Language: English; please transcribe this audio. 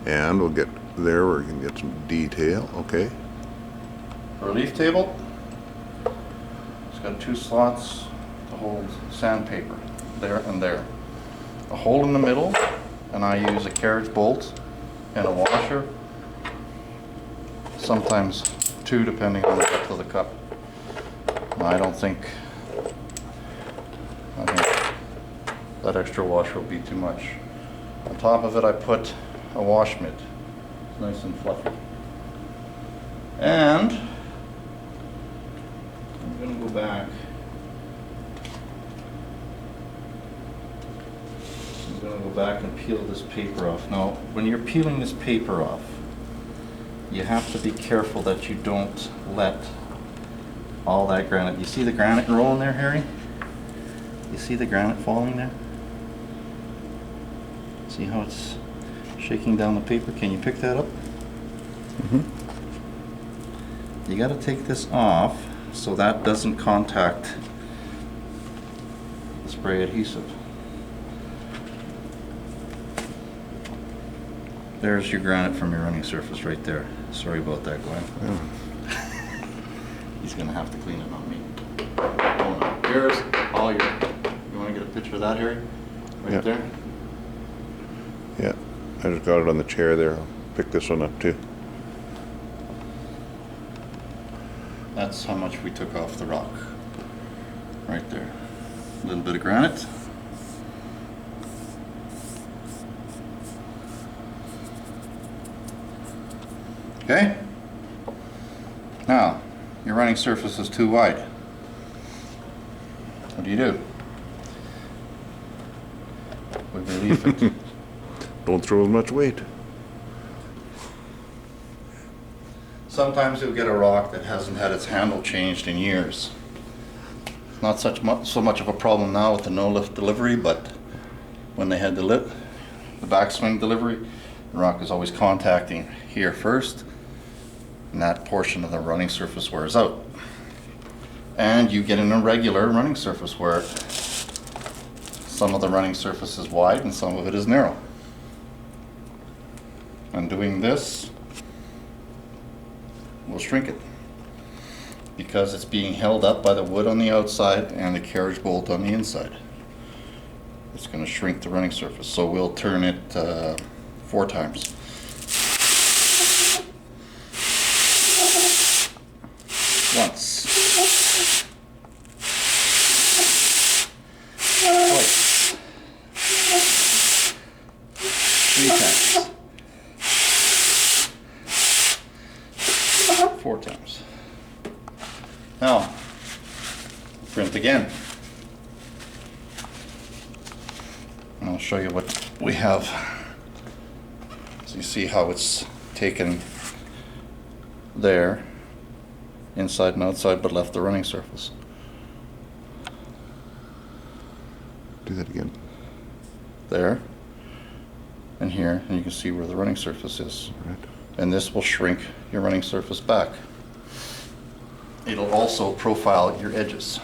And we'll get there where we can get some detail. Okay. Relief table. It's got 2 slots to hold sandpaper, there and there. A hole in the middle, and I use a carriage bolt and a washer. Sometimes 2, depending on the depth of the cup. I think that extra washer will be too much. On top of it, I put a wash mitt. It's nice and fluffy. And I'm going to go back. I'm going to go back and peel this paper off. Now, when you're peeling this paper off, you have to be careful that you don't let all that granite. You see the granite rolling there, Harry? You see the granite falling there? See how it's shaking down the paper? Can you pick that up? Mm-hmm. You got to take this off so that doesn't contact the spray adhesive. There's your granite from your running surface right there. Sorry about that, Glenn. Yeah. He's going to have to clean it, not me. Oh no. Here's all your... You want to get a picture of that, Harry? Right Yeah. there? Yeah. I just got it on the chair there. I'll pick this one up too. That's how much we took off the rock. Right there. A little bit of granite. Okay? Now, your running surface is too wide. What do? We relieve it. Don't throw as much weight. Sometimes you'll get a rock that hasn't had its handle changed in years. Not so much of a problem now with the no-lift delivery, but when they had the backswing delivery, the rock is always contacting here first, and that portion of the running surface wears out. And you get an irregular running surface where some of the running surface is wide and some of it is narrow. And doing this will shrink it because it's being held up by the wood on the outside and the carriage bolt on the inside. It's going to shrink the running surface, so we'll turn it 4 times. Once. Twice. 3 times. 4 times. Now, print again. And I'll show you what we have. So you see how it's taken there, inside and outside, but left the running surface. Do that again. There and here, and you can see where the running surface is. Right. And this will shrink your running surface back. It'll also profile your edges.